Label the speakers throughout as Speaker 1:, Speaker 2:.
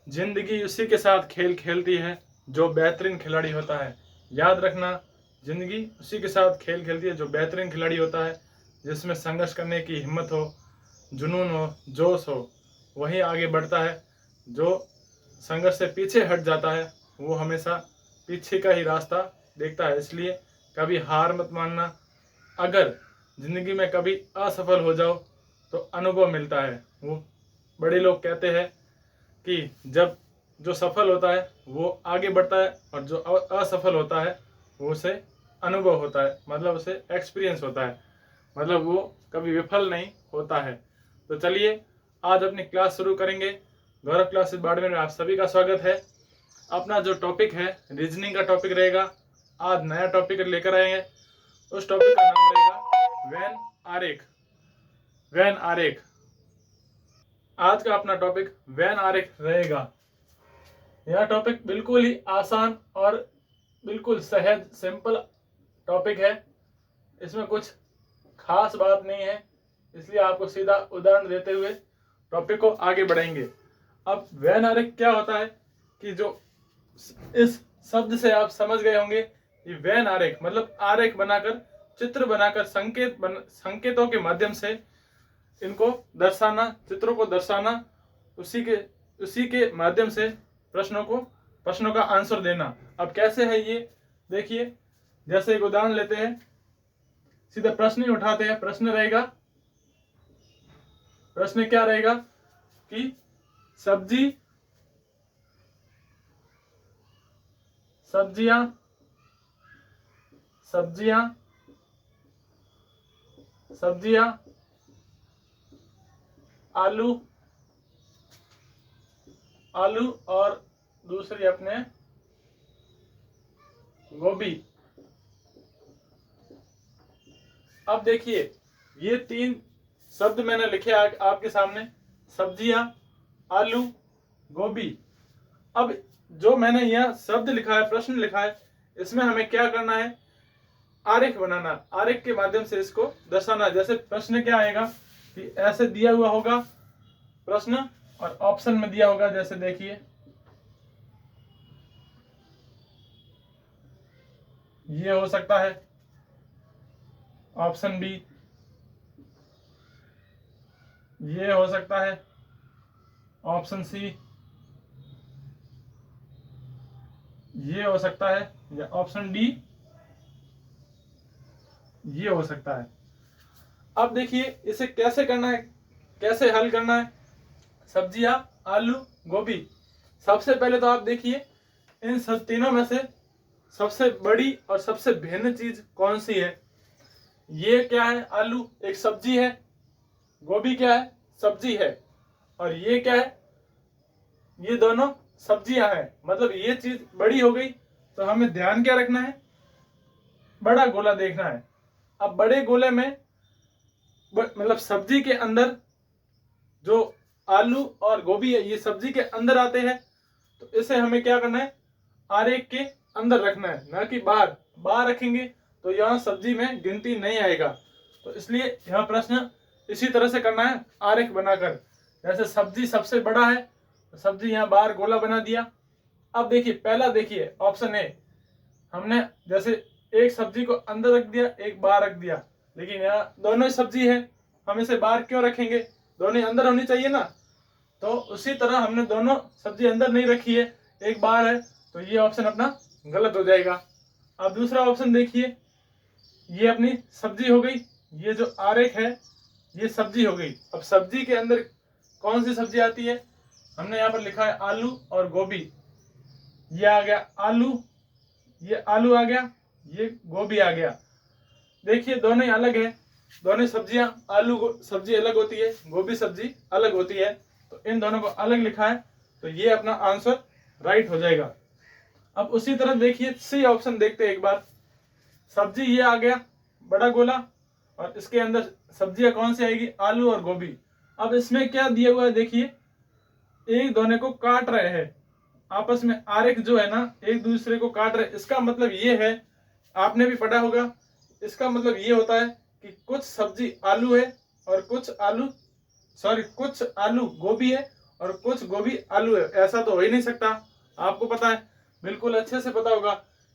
Speaker 1: जिंदगी उसी के साथ खेल खेलती है जो बेहतरीन खिलाड़ी होता है। याद रखना, जिंदगी उसी के साथ खेल खेलती है जो बेहतरीन खिलाड़ी होता है, जिसमें संघर्ष करने की हिम्मत हो, जुनून हो, जोश हो, वही आगे बढ़ता है। जो संघर्ष से पीछे हट जाता है वो हमेशा पीछे का ही रास्ता देखता है। इसलिए कभी हार मत मानना। अगर जिंदगी में कभी असफल हो जाओ तो अनुभव मिलता है। वो बड़े लोग कहते हैं कि जब जो सफल होता है वो आगे बढ़ता है और जो असफल होता है वो उसे अनुभव होता है, मतलब उसे एक्सपीरियंस होता है, मतलब वो कभी विफल नहीं होता है। तो चलिए आज अपनी क्लास शुरू करेंगे। गौरव क्लासेस बाड़मेर में आप सभी का स्वागत है। अपना जो टॉपिक है रीजनिंग का टॉपिक रहेगा। आज नया टॉपिक लेकर आएंगे। उस टॉपिक का नाम रहेगा वैन आरेख। वैन आरेख आज का अपना टॉपिक वैन आरेख रहेगा। यह टॉपिक बिल्कुल ही आसान और बिल्कुल सहज सिंपल टॉपिक है। इसमें कुछ खास बात नहीं है, इसलिए आपको सीधा उदाहरण देते हुए टॉपिक को आगे बढ़ाएंगे। अब वैन आरेख क्या होता है कि जो इस शब्द से आप समझ गए होंगे, ये वैन आरेख मतलब आरेख बनाकर, चित्र बनाकर, संकेतों के माध्यम से इनको दर्शाना, चित्रों को दर्शाना, उसी के माध्यम से प्रश्नों का आंसर देना। अब कैसे है ये देखिए। जैसे एक उदाहरण लेते हैं, सीधा प्रश्न ही उठाते हैं। प्रश्न रहेगा, प्रश्न क्या रहेगा कि सब्जियां आलू और दूसरी अपने गोभी। अब देखिए ये तीन शब्द मैंने लिखे आपके सामने, सब्जियां, आलू, गोभी। अब जो मैंने यह शब्द लिखा है, प्रश्न लिखा है, इसमें हमें क्या करना है, आरेख बनाना। आरेख के माध्यम से इसको दर्शाना। जैसे प्रश्न क्या आएगा कि ऐसे दिया हुआ होगा प्रश्न और ऑप्शन में दिया होगा, जैसे देखिए ये हो सकता है ऑप्शन बी, ये हो सकता है ऑप्शन सी, ये हो सकता है, या ऑप्शन डी ये हो सकता है। अब देखिए इसे कैसे करना है, कैसे हल करना है। सब्जियां, आलू, गोभी। सबसे पहले तो आप देखिए इन सब तीनों में से सबसे बड़ी और सबसे भिन्न चीज कौन सी है। ये क्या है, आलू एक सब्जी है, गोभी क्या है, सब्जी है, और ये क्या है, ये दोनों सब्जियां हैं, मतलब ये चीज बड़ी हो गई। तो हमें ध्यान क्या रखना है, बड़ा गोला देखना है। अब बड़े गोले में मतलब सब्जी के अंदर जो आलू और गोभी है ये सब्जी के अंदर आते हैं, तो इसे हमें क्या करना है, आरेख के अंदर रखना है, ना कि बाहर। बाहर रखेंगे तो यहाँ सब्जी में गिनती नहीं आएगा। तो इसलिए यह प्रश्न इसी तरह से करना है, आरेख बनाकर। जैसे सब्जी सबसे बड़ा है तो सब्जी यहाँ बाहर गोला बना दिया। अब देखिए पहला, देखिए ऑप्शन ए, हमने जैसे एक सब्जी को अंदर रख दिया, एक बाहर रख दिया, लेकिन यहाँ दोनों ही सब्जी है, हम इसे बाहर क्यों रखेंगे, दोनों ही अंदर होनी चाहिए ना। तो उसी तरह हमने दोनों सब्जी अंदर नहीं रखी है, एक बाहर है, तो ये ऑप्शन अपना गलत हो जाएगा। अब दूसरा ऑप्शन देखिए, ये अपनी सब्जी हो गई, ये जो आरेख है ये सब्जी हो गई। अब सब्जी के अंदर कौन सी सब्जी आती है, हमने यहाँ पर लिखा है आलू और गोभी। ये आ गया आलू, ये आलू आ गया, ये गोभी आ गया। देखिए दोनों ही अलग है, दोनों सब्जियां, आलू सब्जी अलग होती है, गोभी सब्जी अलग होती है, तो इन दोनों को अलग लिखा है, तो ये अपना आंसर राइट हो जाएगा। अब उसी तरह देखिए सी ऑप्शन देखते हैं एक बार। सब्जी ये आ गया बड़ा गोला, और इसके अंदर सब्जियां कौन सी आएगी, आलू और गोभी। अब इसमें क्या दिया हुआ है, देखिए एक दोनों को काट रहे हैं, आपस में आरेख जो है ना एक दूसरे को काट रहे। इसका मतलब ये है, आपने भी पढ़ा होगा, इसका मतलब ये होता है कि कुछ सब्जी आलू है और कुछ आलू गोभी है और कुछ गोभी आलू है, ऐसा तो हो ही नहीं सकता। आपको पता है, बिल्कुल अच्छे से पता होगा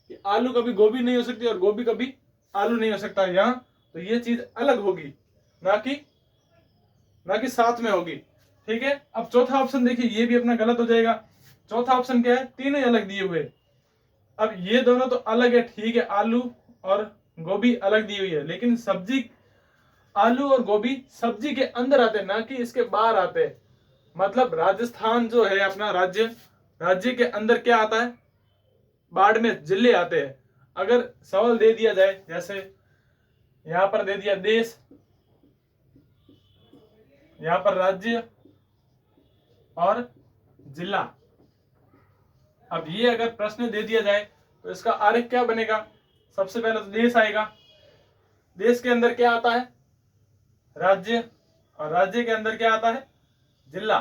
Speaker 1: कि आलू कभी गोभी नहीं हो सकती और गोभी कभी आलू नहीं हो सकता। यहाँ तो ये चीज अलग होगी, ना कि साथ में होगी। ठीक है, अब चौथा ऑप्शन देखिए, ये भी अपना गलत हो जाएगा। चौथा ऑप्शन क्या है, तीनों अलग दिए हुए। अब ये दोनों तो अलग है, ठीक है, आलू और गोभी अलग दी हुई है, लेकिन सब्जी, आलू और गोभी सब्जी के अंदर आते हैं, ना कि इसके बाहर आते हैं। मतलब राजस्थान जो है अपना राज्य के अंदर क्या आता है, बाढ़ में जिले आते हैं। अगर सवाल दे दिया जाए, जैसे यहां पर दे दिया देश, यहां पर राज्य और जिला। अब ये अगर प्रश्न दे दिया जाए तो इसका आरेख क्या बनेगा, सबसे पहले तो देश आएगा, देश के अंदर क्या आता है, राज्य, और राज्य के अंदर क्या आता है, जिला।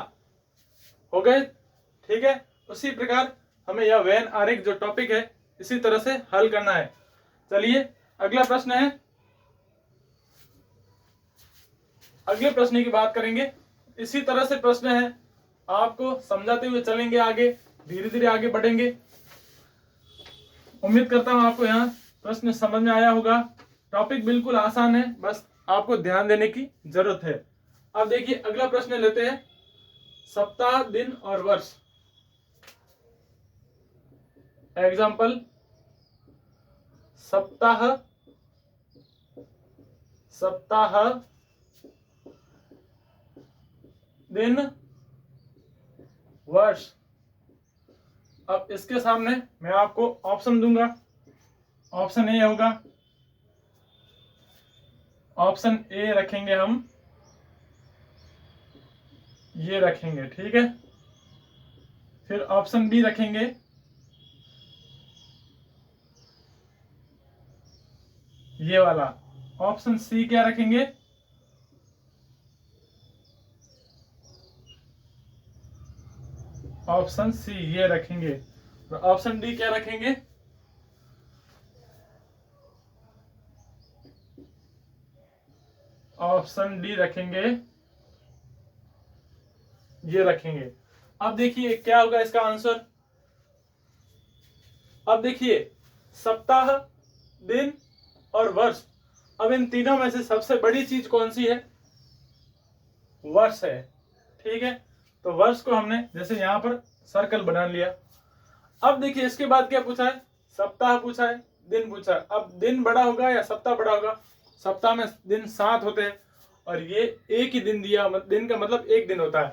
Speaker 1: हो गए, ठीक है। उसी प्रकार हमें यह वेन आरेख जो टॉपिक है इसी तरह से हल करना है। चलिए अगला प्रश्न है, अगले प्रश्न की बात करेंगे। इसी तरह से प्रश्न है, आपको समझाते हुए चलेंगे, आगे धीरे धीरे आगे बढ़ेंगे। उम्मीद करता हूं आपको यहाँ प्रश्न समझ में आया होगा। टॉपिक बिल्कुल आसान है, बस आपको ध्यान देने की जरूरत है। अब देखिए अगला प्रश्न लेते हैं, सप्ताह, दिन और वर्ष। एग्जाम्पल, सप्ताह, सप्ताह, दिन, वर्ष। अब इसके सामने मैं आपको ऑप्शन दूंगा। ऑप्शन ए होगा, ऑप्शन ए रखेंगे हम, ये रखेंगे, ठीक है। फिर ऑप्शन बी रखेंगे, ये वाला। ऑप्शन सी क्या रखेंगे, ऑप्शन सी ये रखेंगे। तो ऑप्शन डी क्या रखेंगे, ऑप्शन डी रखेंगे, ये रखेंगे। अब देखिए क्या होगा इसका आंसर। अब देखिए सप्ताह, दिन और वर्ष, अब इन तीनों में से सबसे बड़ी चीज कौन सी है, वर्ष है, ठीक है। तो वर्ष को हमने जैसे यहां पर सर्कल बना लिया। अब देखिए इसके बाद क्या पूछा है, सप्ताह पूछा है, दिन पूछा है। अब दिन बड़ा होगा या सप्ताह बड़ा होगा, सप्ताह में दिन 7 होते हैं और ये एक ही दिन दिया, दिन का मतलब एक दिन होता है,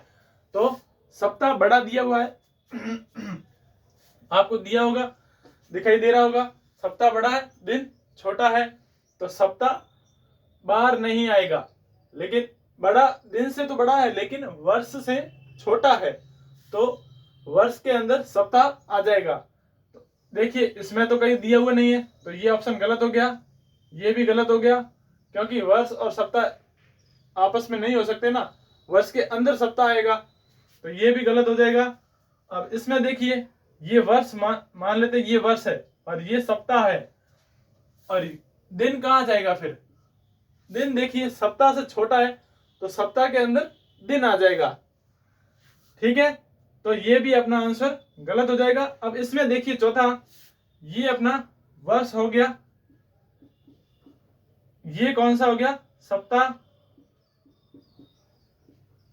Speaker 1: तो सप्ताह बड़ा दिया हुआ है। आपको दिया होगा, दिखाई दे रहा होगा, सप्ताह बड़ा है, दिन छोटा है, तो सप्ताह बाहर नहीं आएगा। लेकिन बड़ा, दिन से तो बड़ा है लेकिन वर्ष से छोटा है, तो वर्ष के अंदर सप्ताह आ जाएगा। तो देखिए इसमें तो कहीं दिया हुआ नहीं है, तो ये ऑप्शन गलत हो गया, ये भी गलत हो गया, क्योंकि वर्ष और सप्ताह आपस में नहीं हो सकते ना, वर्ष के अंदर सप्ताह आएगा, तो ये भी गलत हो जाएगा। अब इसमें देखिए ये वर्ष मान लेते ये वर्ष है और ये सप्ताह है, और दिन कहाँ जाएगा फिर, दिन देखिए सप्ताह से छोटा है, तो सप्ताह के अंदर दिन आ जाएगा, ठीक है। तो ये भी अपना आंसर गलत हो जाएगा। अब इसमें देखिए चौथा, ये अपना वर्ष हो गया, ये कौन सा हो गया, सप्ताह,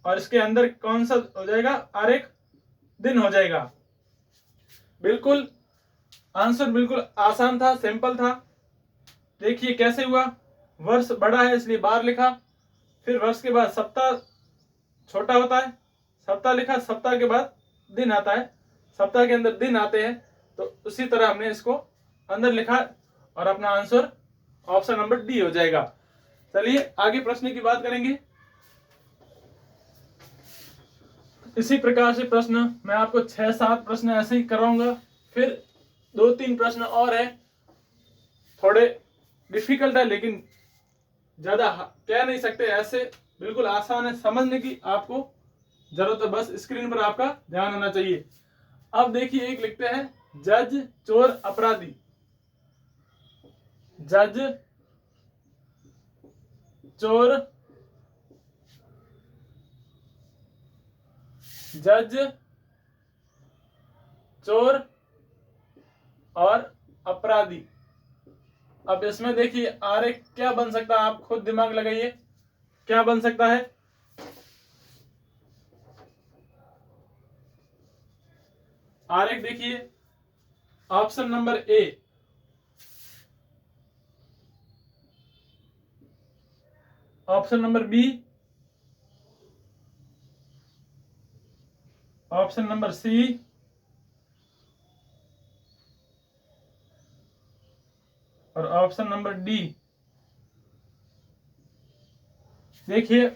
Speaker 1: और इसके अंदर कौन सा हो जाएगा, आरेख, दिन हो जाएगा। बिल्कुल आंसर बिल्कुल आसान था, सिंपल था। देखिए कैसे हुआ, वर्ष बड़ा है इसलिए बाहर लिखा, फिर वर्ष के बाद सप्ताह छोटा होता है, सप्ताह लिखा, सप्ताह के बाद दिन आता है, सप्ताह के अंदर दिन आते हैं, तो उसी तरह हमने इसको अंदर लिखा और अपना आंसर ऑप्शन नंबर डी हो जाएगा। चलिए आगे प्रश्न की बात करेंगे। इसी प्रकार से प्रश्न मैं आपको 6-7 प्रश्न ऐसे ही कराऊंगा, फिर 2-3 प्रश्न और है, थोड़े डिफिकल्ट है लेकिन ज्यादा कह नहीं सकते, ऐसे बिल्कुल आसान है, समझने की आपको जरूरत है, बस स्क्रीन पर आपका ध्यान होना चाहिए। अब देखिए एक लिखते हैं, जज, चोर, अपराधी। जज, चोर, जज, चोर और अपराधी। अब इसमें देखिए आरेख क्या बन सकता है, आप खुद दिमाग लगाइए, क्या बन सकता है। आरेख देखिए, option number A, option number B, option number C और ऑप्शन नंबर डी। देखिए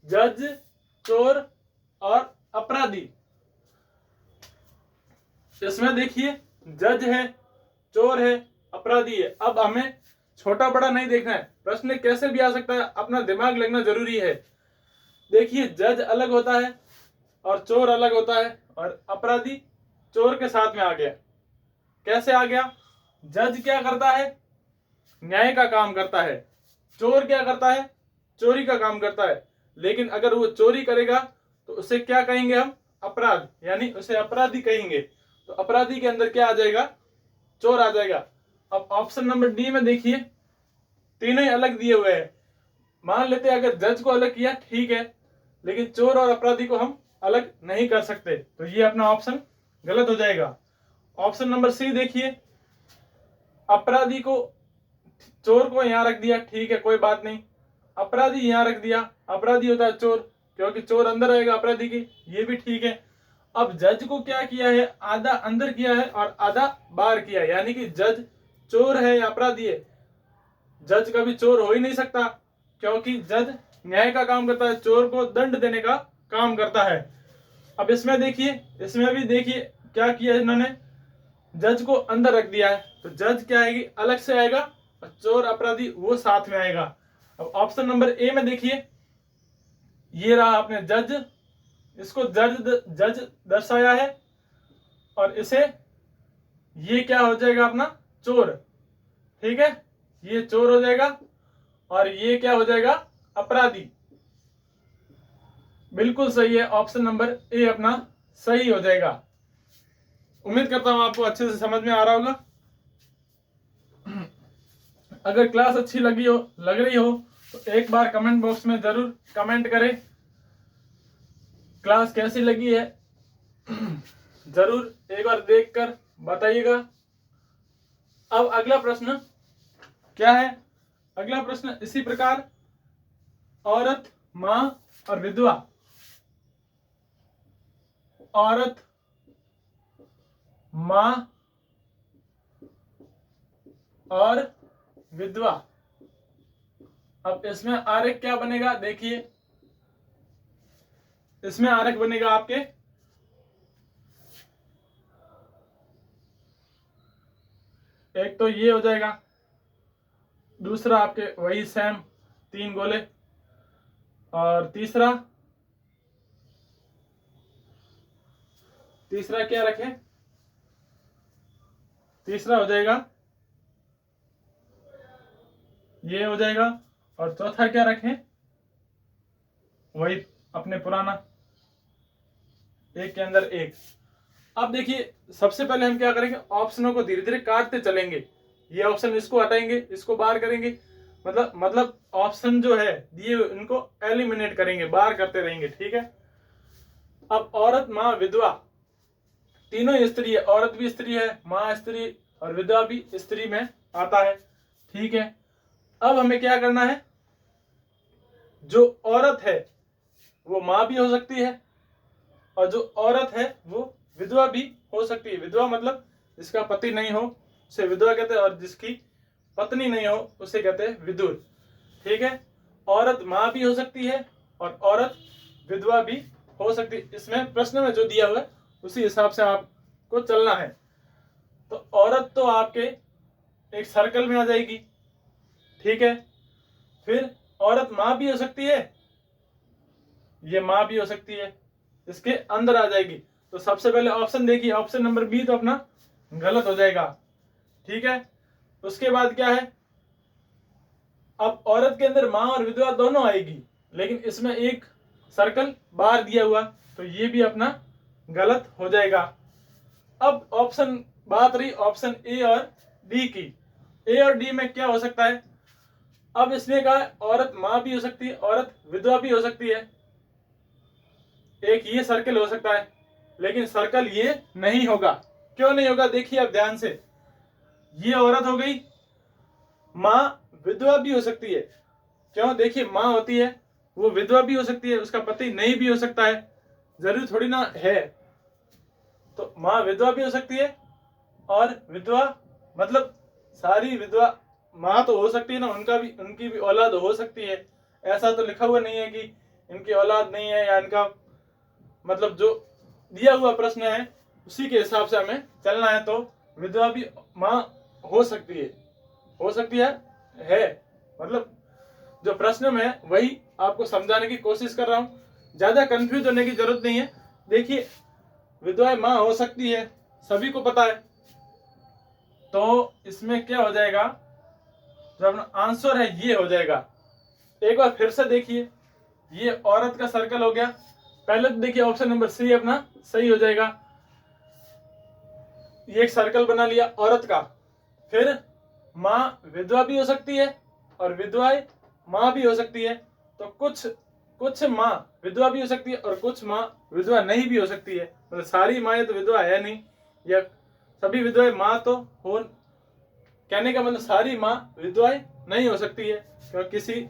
Speaker 1: जज, चोर और अपराधी, इसमें देखिए जज है, चोर है, अपराधी है। अब हमें छोटा बड़ा नहीं देखना है, प्रश्न कैसे भी आ सकता है, अपना दिमाग लगना जरूरी है। देखिए जज अलग होता है और चोर अलग होता है, और अपराधी चोर के साथ में आ गया। कैसे आ गया? जज क्या करता है? न्याय का काम करता है। चोर क्या करता है? चोरी का काम करता है। लेकिन अगर वो चोरी करेगा तो उसे क्या कहेंगे हम? अपराध, यानी उसे अपराधी कहेंगे। तो अपराधी के अंदर क्या आ जाएगा? चोर आ जाएगा। अब ऑप्शन नंबर डी में देखिए, तीनों ही अलग दिए हुए हैं। मान लेते हैं अगर जज को अलग किया ठीक है, लेकिन चोर और अपराधी को हम अलग नहीं कर सकते, तो ये अपना ऑप्शन गलत हो जाएगा। ऑप्शन नंबर सी देखिए, अपराधी को, चोर को यहां रख दिया ठीक है, कोई बात नहीं, अपराधी यहां रख दिया, अपराधी होता है चोर, क्योंकि चोर अंदर रहेगा अपराधी की, ये भी ठीक है। अब जज को क्या किया है? आधा अंदर किया है और आधा बाहर किया है, यानी कि जज चोर है या अपराधी है? जज कभी चोर हो ही नहीं सकता, क्योंकि जज न्याय का काम करता है, चोर को दंड देने का काम करता है। अब इसमें देखिए, इसमें भी देखिए क्या किया इन्होंने, जज को अंदर रख दिया है, तो जज क्या आएगी? अलग से आएगा, और चोर अपराधी वो साथ में आएगा। अब ऑप्शन नंबर ए में देखिए, ये रहा आपने जज, इसको जज दर्शाया है, और इसे, ये क्या हो जाएगा अपना? चोर, ठीक है, ये चोर हो जाएगा, और ये क्या हो जाएगा? अपराधी। बिल्कुल सही है, ऑप्शन नंबर ए अपना सही हो जाएगा। उम्मीद करता हूं आपको अच्छे से समझ में आ रहा होगा। अगर क्लास अच्छी लग रही हो तो एक बार कमेंट बॉक्स में जरूर कमेंट करें, क्लास कैसी लगी है जरूर एक बार देखकर बताइएगा। अब अगला प्रश्न क्या है? अगला प्रश्न इसी प्रकार, औरत, मां और विधवा। औरत, मां और विधवा। अब इसमें आरेख क्या बनेगा? देखिए, इसमें आरेख बनेगा आपके, एक तो ये हो जाएगा, दूसरा आपके वही सेम 3 गोले, और तीसरा क्या रखें? तीसरा हो जाएगा, ये हो जाएगा, और चौथा क्या रखें? वही अपने पुराना, एक के अंदर एक। अब देखिए सबसे पहले हम क्या करेंगे? ऑप्शनों को धीरे धीरे काटते चलेंगे। ये ऑप्शन इसको हटाएंगे, इसको बाहर करेंगे, मतलब ऑप्शन जो है दिए उनको एलिमिनेट करेंगे, बाहर करते रहेंगे, ठीक है। अब औरत, मां, विधवा, तीनों स्त्री है, औरत भी स्त्री है, मां स्त्री और विधवा भी स्त्री में आता है, ठीक है। अब हमें क्या करना है? जो औरत है वो मां भी हो सकती है, और जो औरत है वो विधवा भी हो सकती है। विधवा मतलब जिसका पति नहीं हो उसे विधवा कहते हैं, और जिसकी पत्नी नहीं हो उसे कहते हैं विधुर, ठीक है। औरत मां भी हो सकती है और औरत विधवा भी हो सकती है। इसमें प्रश्न में जो दिया हुआ है उसी हिसाब से आपको चलना है। तो औरत तो आपके एक सर्कल में आ जाएगी, ठीक है। फिर औरत मां भी हो सकती है, ये मां भी हो सकती है, इसके अंदर आ जाएगी। तो सबसे पहले ऑप्शन देखिए, ऑप्शन नंबर बी तो अपना गलत हो जाएगा, ठीक है। उसके बाद क्या है? अब औरत के अंदर मां और विधवा दोनों आएगी, लेकिन इसमें एक सर्कल बाहर दिया हुआ, तो ये भी अपना गलत हो जाएगा। अब ऑप्शन बात रही ऑप्शन ए और डी की। ए और डी में क्या हो सकता है? अब इसने कहा औरत माँ भी हो सकती है, औरत विधवा भी हो सकती है। एक ये सर्कल हो सकता है, लेकिन सर्कल ये नहीं होगा। क्यों नहीं होगा? देखिए अब ध्यान से, ये औरत हो गई, माँ विधवा भी हो सकती है। क्यों? देखिए माँ होती है, वो विधवा भी हो सकती है, उसका पति नहीं भी हो सकता है, जरूरी थोड़ी ना है। तो माँ विधवा भी हो सकती है, और विधवा मतलब सारी विधवा माँ तो हो सकती है ना, उनकी भी औलाद हो सकती है। ऐसा तो लिखा हुआ नहीं है कि इनकी औलाद नहीं है, या इनका मतलब जो दिया हुआ प्रश्न है उसी के हिसाब से हमें चलना है। तो विधवा भी माँ हो सकती है, हो सकती है मतलब जो प्रश्न में है वही आपको समझाने की कोशिश कर रहा हूं, ज्यादा कंफ्यूज होने की जरूरत नहीं है। देखिए विधवा माँ हो सकती है, सभी को पता है। तो इसमें क्या हो जाएगा, जो अपना आंसर है ये हो जाएगा। एक बार फिर से देखिए, ये औरत का सर्कल हो गया। पहले तो देखिए ऑप्शन नंबर सी अपना सही हो जाएगा। ये एक सर्कल बना लिया औरत का। फिर माँ विधवा भी हो सकती है, और विधवाएं माँ भी हो सकती है। तो कुछ माँ विधवा भी हो सकती है, और कुछ माँ विधवा नहीं भी हो सकती है। मतलब सारी माँ तो विधवा है नहीं, या सभी विधवाएं माँ तो हो, कहने का मतलब सारी माँ विधवाएं नहीं हो सकती है। क्योंकि किसी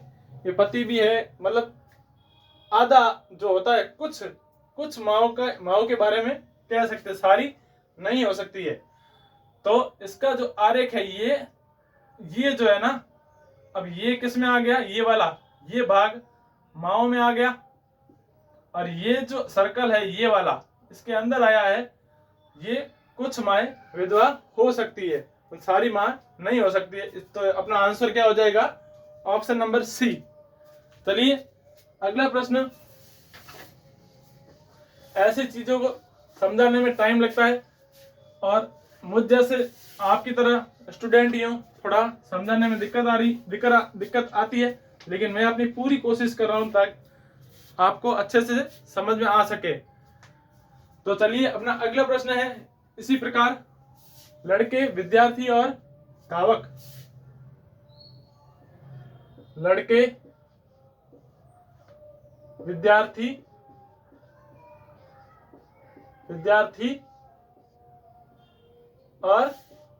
Speaker 1: के पति भी है, मतलब आधा जो होता है, कुछ माओ के बारे में कह सकते, सारी नहीं हो सकती है। तो इसका जो आरेख है ये जो है ना, अब ये किस में आ गया? ये वाला, ये भाग माओ में आ गया, और ये जो सर्कल है ये वाला इसके अंदर आया है। ये कुछ माएँ विधवा हो सकती है, तो सारी माँ नहीं हो सकती है। तो अपना आंसर क्या हो जाएगा? Option number C. चलिए अगला प्रश्न। ऐसी चीजों को समझाने में टाइम लगता है, और मुझ जैसे आपकी तरह स्टूडेंट ही हूँ, थोड़ा समझाने में दिक्कत आती है, लेकिन मैं अपनी पूरी कोशिश कर रहा हूँ ताकि आपको अच्छे से समझ में आ सके। तो चलिए अपना अगला प्रश्न है इसी प्रकार, लड़के विद्यार्थी और धावक। लड़के विद्यार्थी और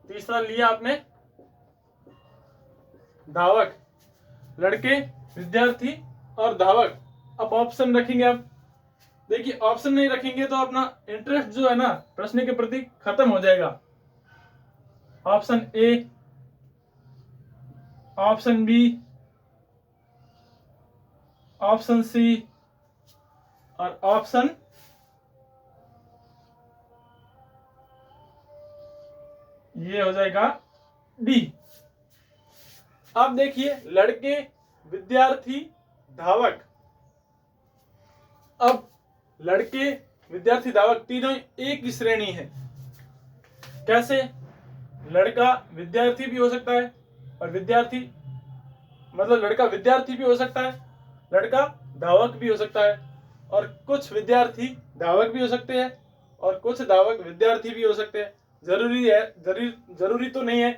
Speaker 1: तीसरा लिया आपने धावक। लड़के विद्यार्थी और धावक। अब ऑप्शन रखेंगे आप। देखिए ऑप्शन नहीं रखेंगे तो अपना इंटरेस्ट जो है ना प्रश्न के प्रति खत्म हो जाएगा। Option A, option B, option C, और ऑप्शन ये हो जाएगा डी। अब देखिए लड़के विद्यार्थी धावक। अब लड़के विद्यार्थी धावक तीनों एक ही श्रेणी है। कैसे? लड़का विद्यार्थी भी हो सकता है, और विद्यार्थी मतलब लड़का विद्यार्थी भी हो सकता है, लड़का धावक भी हो सकता है, और कुछ विद्यार्थी धावक भी हो सकते हैं, और कुछ धावक विद्यार्थी भी हो सकते हैं। जरूरी तो नहीं है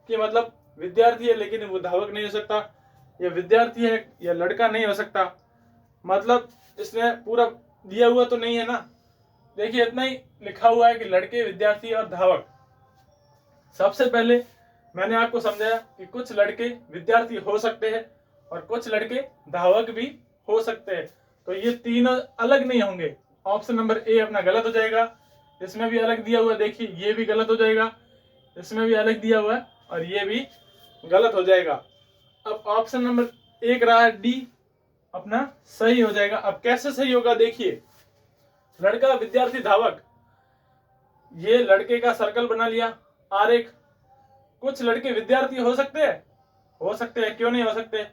Speaker 1: कि मतलब विद्यार्थी है लेकिन वो धावक नहीं हो सकता, या विद्यार्थी है या लड़का नहीं हो सकता। मतलब इसने पूरा दिया हुआ तो नहीं है ना। देखिए इतना ही लिखा हुआ है कि लड़के विद्यार्थी और धावक। सबसे पहले मैंने आपको समझाया कि कुछ लड़के विद्यार्थी हो सकते हैं और कुछ लड़के धावक भी हो सकते हैं। तो ये तीनों अलग नहीं होंगे। ऑप्शन नंबर ए अपना गलत हो जाएगा। इसमें भी अलग दिया हुआ है, देखिए ये भी गलत हो जाएगा, इसमें भी अलग दिया हुआ है, और ये भी गलत हो जाएगा। अब ऑप्शन नंबर एक रहा है डी, अपना सही हो जाएगा। अब कैसे सही होगा? देखिए लड़का विद्यार्थी धावक, ये लड़के का सर्कल बना लिया आरेख। कुछ लड़के विद्यार्थी हो सकते हैं, क्यों नहीं हो सकते?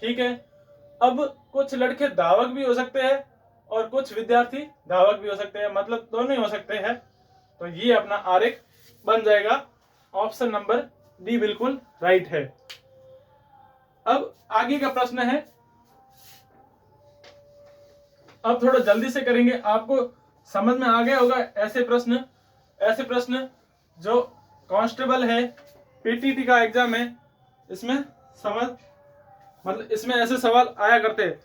Speaker 1: ठीक है। अब कुछ लड़के धावक भी हो सकते हैं और कुछ विद्यार्थी धावक भी हो सकते हैं, मतलब दोनों ही हो सकते हैं। तो ये अपना आरेख बन जाएगा। ऑप्शन नंबर डी बिल्कुल राइट है। अब आगे का प्रश्न है, अब थोड़ा जल्दी से करेंगे, आपको समझ में आ गया होगा ऐसे प्रश्न जो कांस्टेबल है, पीटीटी का एग्जाम है, इसमें समझ मतलब इसमें ऐसे सवाल आया करते हैं।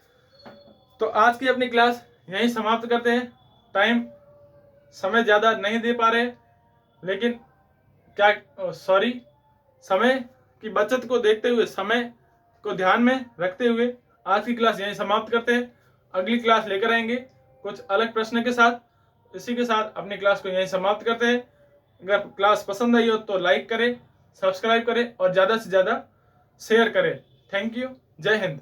Speaker 1: तो आज की अपनी क्लास यहीं समाप्त करते हैं। समय ज्यादा नहीं दे पा रहे, लेकिन समय की बचत को देखते हुए, समय को ध्यान में रखते हुए आज की क्लास यहीं समाप्त करते हैं। अगली क्लास लेकर आएंगे कुछ अलग प्रश्न के साथ। इसी के साथ अपनी क्लास को यहीं समाप्त करते हैं। अगर क्लास पसंद आई हो तो लाइक करें, सब्सक्राइब करें और ज़्यादा से ज़्यादा शेयर करें। Thank you. जय हिंद।